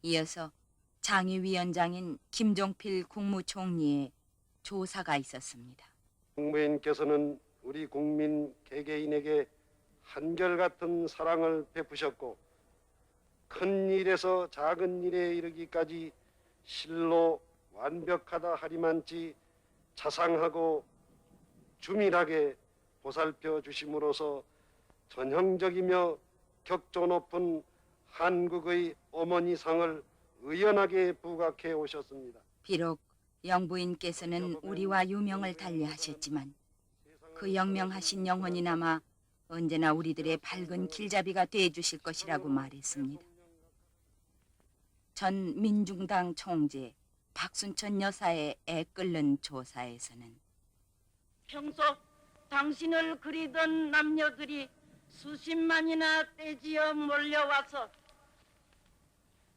이어서 장의위원장인 김종필 국무총리의 조사가 있었습니다. 국무위원께서는 우리 국민 개개인에게 한결같은 사랑을 베푸셨고 큰 일에서 작은 일에 이르기까지 실로 완벽하다 하리만치 자상하고 주밀하게 보살펴 주심으로써 전형적이며 격조 높은 한국의 어머니상을 의연하게 부각해 오셨습니다. 비록 영부인께서는 우리와 유명을 달리하셨지만 그 영명하신 영혼이 남아 언제나 우리들의 밝은 길잡이가 되어주실 것이라고 말했습니다. 전 민중당 총재 박순천 여사의 애끓는 조사에서는 평소 당신을 그리던 남녀들이 수십만이나 떼지어 몰려와서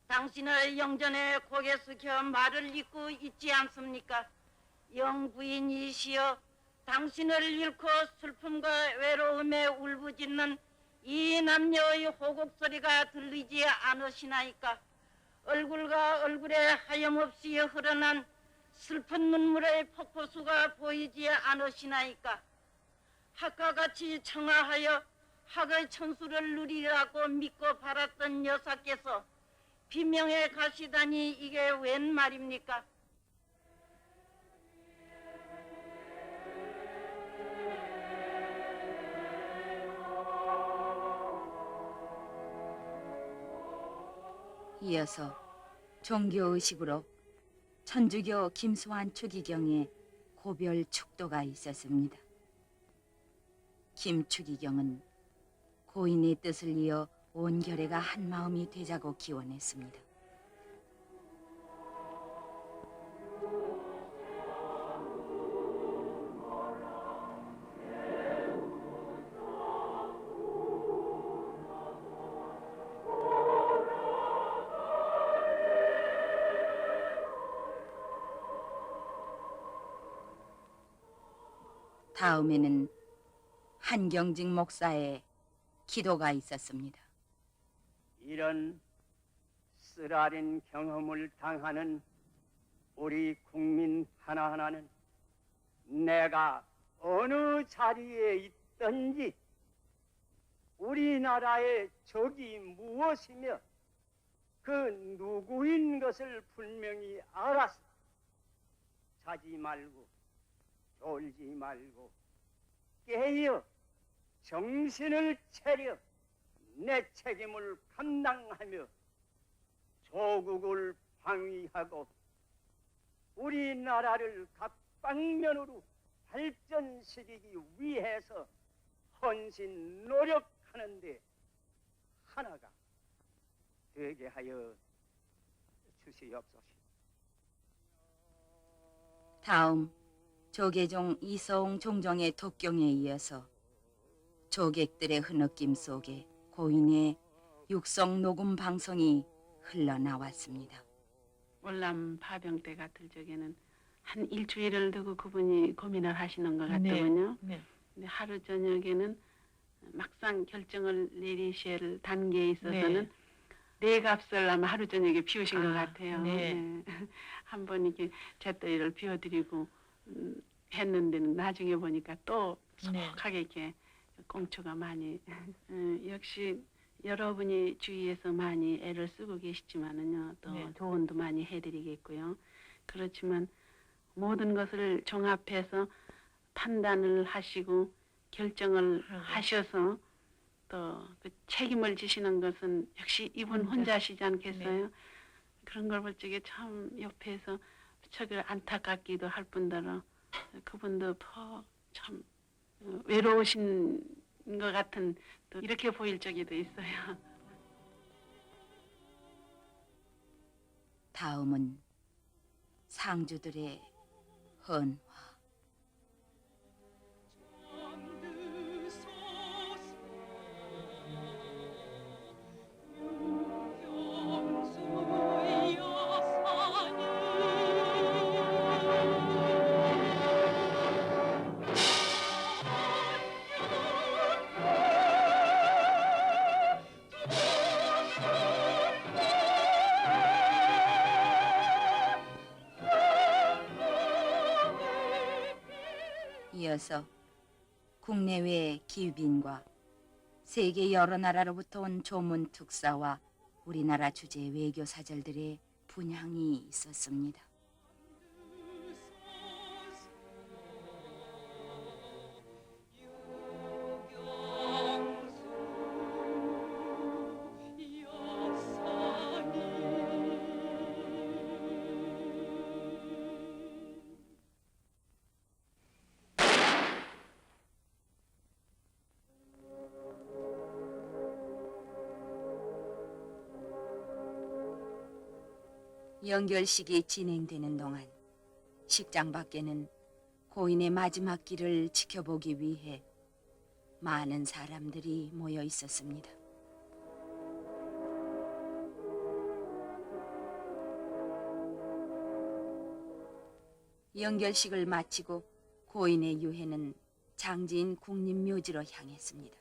당신의 영전에 고개 숙여 말을 잇고 있지 않습니까? 영부인이시여 당신을 잃고 슬픔과 외로움에 울부짖는 이 남녀의 호곡소리가 들리지 않으시나이까? 얼굴과 얼굴에 하염없이 흐르는 슬픈 눈물의 폭포수가 보이지 않으시나이까? 학과 같이 청하하여 학의 천수를 누리라고 믿고 바랐던 여사께서 비명에 가시다니 이게 웬 말입니까? 이어서 종교의식으로 천주교 김수환 추기경의 고별 축도가 있었습니다. 김 추기경은 고인의 뜻을 이어 온 결애가 한 마음이 되자고 기원했습니다. 다음에는 한경직 목사의 기도가 있었습니다. 이런 쓰라린 경험을 당하는 우리 국민 하나하나는 내가 어느 자리에 있든지 우리나라의 적이 무엇이며 그 누구인 것을 분명히 알아서 자지 말고 졸지 말고 깨어 정신을 차려 내 책임을 감당하며 조국을 방위하고 우리나라를 각방면으로 발전시키기 위해서 헌신 노력하는데 하나가 되게 하여 주시옵소서. 다음 조계종 이서옹 종정의 독경에 이어서 조객들의 흐느낌 속에 고인의 육성 녹음 방송이 흘러나왔습니다. 월남 파병 때 같을 적에는 한 일주일을 두고 그분이 고민을 하시는 것 같더군요. 네. 근데 하루 저녁에는 막상 결정을 내리실 단계에 있어서는 내 값을 아마 하루 저녁에 비우신 것 같아요. 네. 한번 이렇게 잿더리를 비워드리고 했는데는 나중에 보니까 또 소박하게 이렇게 공초가 많이 역시 여러분이 주위에서 많이 애를 쓰고 계시지만은요 또 조언도 많이 해드리겠고요. 그렇지만 모든 것을 종합해서 판단을 하시고 결정을 하셔서 또 그 책임을 지시는 것은 역시 이분 혼자시지 않겠어요? 그런 걸 볼 적에 참 옆에서 저를 안타깝기도 할 뿐더러 그분도 더 참 외로우신 것 같은 또 이렇게 보일 적이도 있어요. 다음은 상주들의 헌화. 이어서 국내외 기빈과 세계 여러 나라로부터 온 조문 특사와 우리나라 주재 외교 사절들의 분향이 있었습니다. 연결식이 진행되는 동안 식장 밖에는 고인의 마지막 길을 지켜보기 위해 많은 사람들이 모여 있었습니다. 연결식을 마치고 고인의 유해는 장지인 국립묘지로 향했습니다.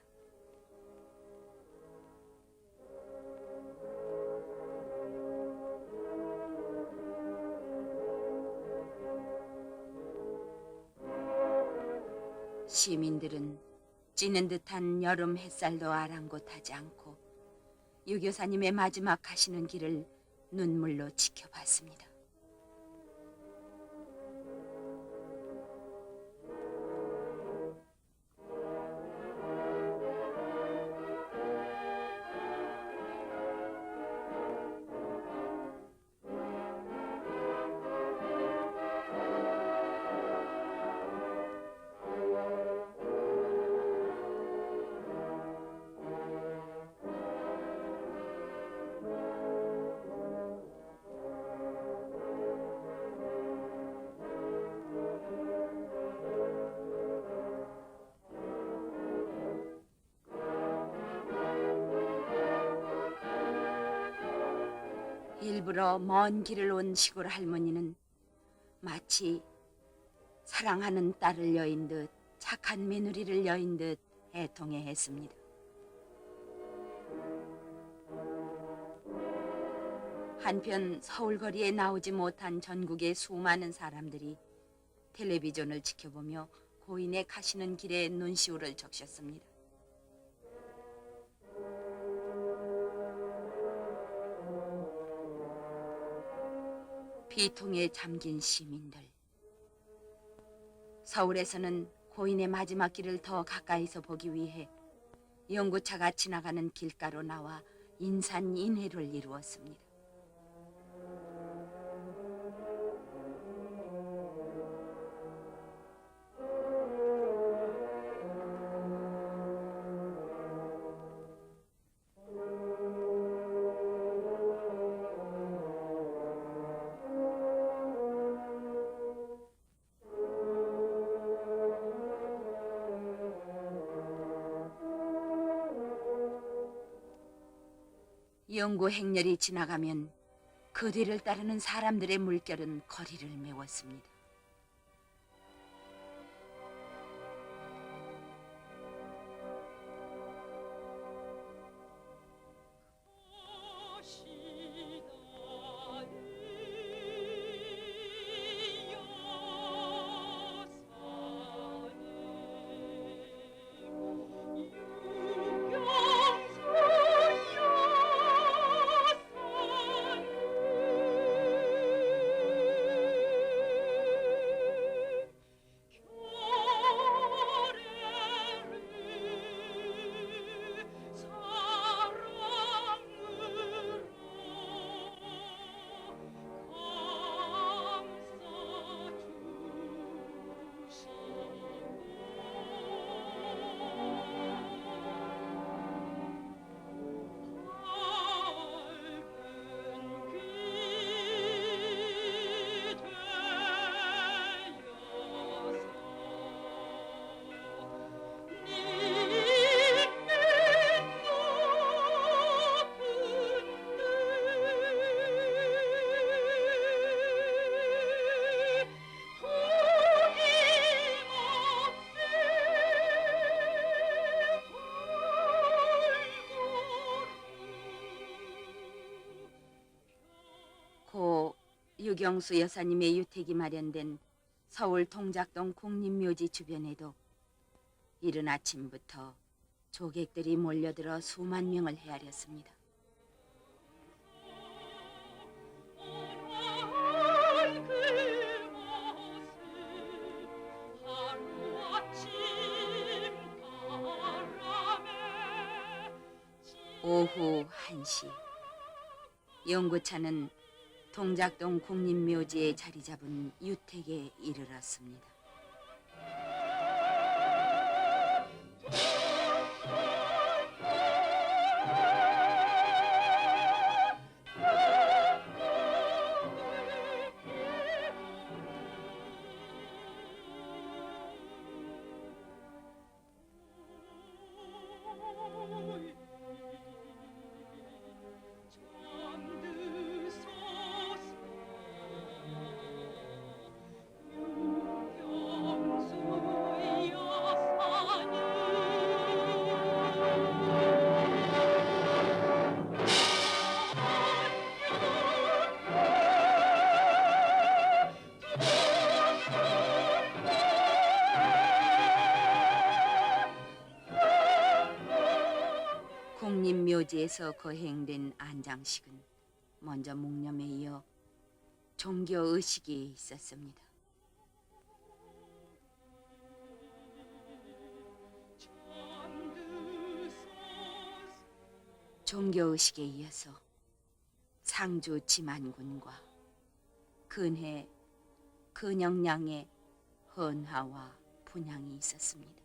시민들은 찌는 듯한 여름 햇살도 아랑곳하지 않고 유교사님의 마지막 가시는 길을 눈물로 지켜봤습니다. 일부러 먼 길을 온 시골 할머니는 마치 사랑하는 딸을 여인 듯 착한 며느리를 여인 듯 애통해했습니다. 한편 서울거리에 나오지 못한 전국의 수많은 사람들이 텔레비전을 지켜보며 고인의 가시는 길에 눈시울을 적셨습니다. 비통에 잠긴 시민들. 서울에서는 고인의 마지막 길을 더 가까이서 보기 위해 연구차가 지나가는 길가로 나와 인산인해를 이루었습니다. 영구 행렬이 지나가면 그 뒤를 따르는 사람들의 물결은 거리를 메웠습니다. 고 유경수 여사님의 유택이 마련된 서울 동작동 국립묘지 주변에도 이른 아침부터 조객들이 몰려들어 수만 명을 헤아렸습니다. 오후 1시, 연구차는 동작동 국립묘지에 자리 잡은 유택에 이르렀습니다. 국립묘지에서 거행된 안장식은 먼저 묵념에 이어 종교의식이 있었습니다. 종교의식에 이어서 상주 지만군과 근해 근영량의 헌화와 분향이 있었습니다.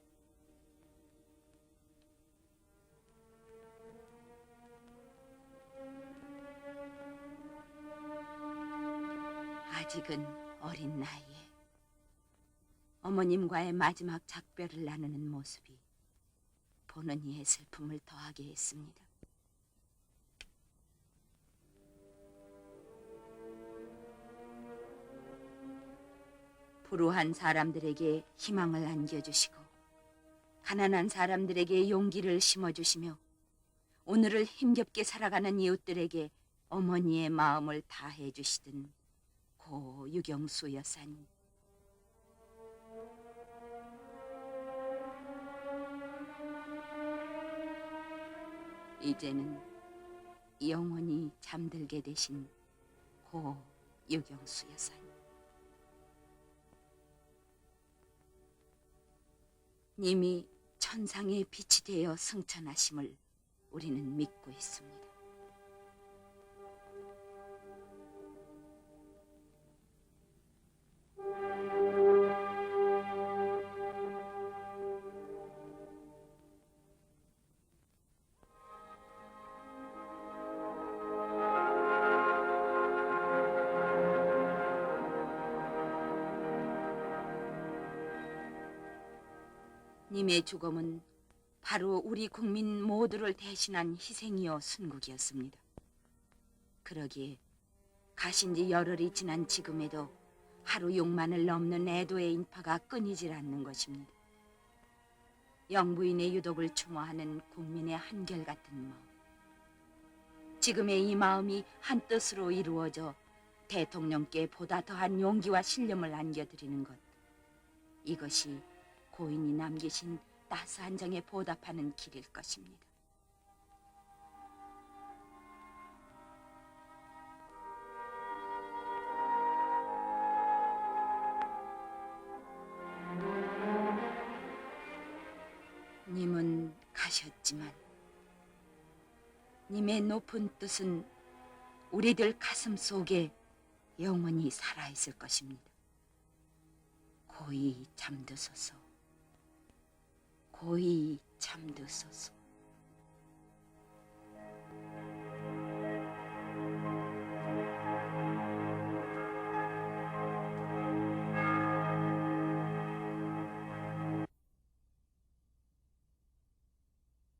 아직은 어린 나이에 어머님과의 마지막 작별을 나누는 모습이 보는 이의 슬픔을 더하게 했습니다. 불우한 사람들에게 희망을 안겨주시고 가난한 사람들에게 용기를 심어주시며 오늘을 힘겹게 살아가는 이웃들에게 어머니의 마음을 다해 주시던 고 유경수 여사님. 이제는 영원히 잠들게 되신 고 유경수 여사님. 님이 천상의 빛이 되어 승천하심을 우리는 믿고 있습니다. 님의 죽음은 바로 우리 국민 모두를 대신한 희생이요 순국이었습니다. 그러기에 가신 지 열흘이 지난 지금에도 하루 6만을 넘는 애도의 인파가 끊이질 않는 것입니다. 영부인의 유독을 추모하는 국민의 한결같은 마음. 지금의 이 마음이 한뜻으로 이루어져 대통령께 보다 더한 용기와 신념을 안겨드리는 것. 이것이 고인이 남기신 따스한 정에 보답하는 길일 것입니다. 님은 가셨지만 님의 높은 뜻은 우리들 가슴 속에 영원히 살아있을 것입니다. 고이 잠드소서. 고이 잠드소서.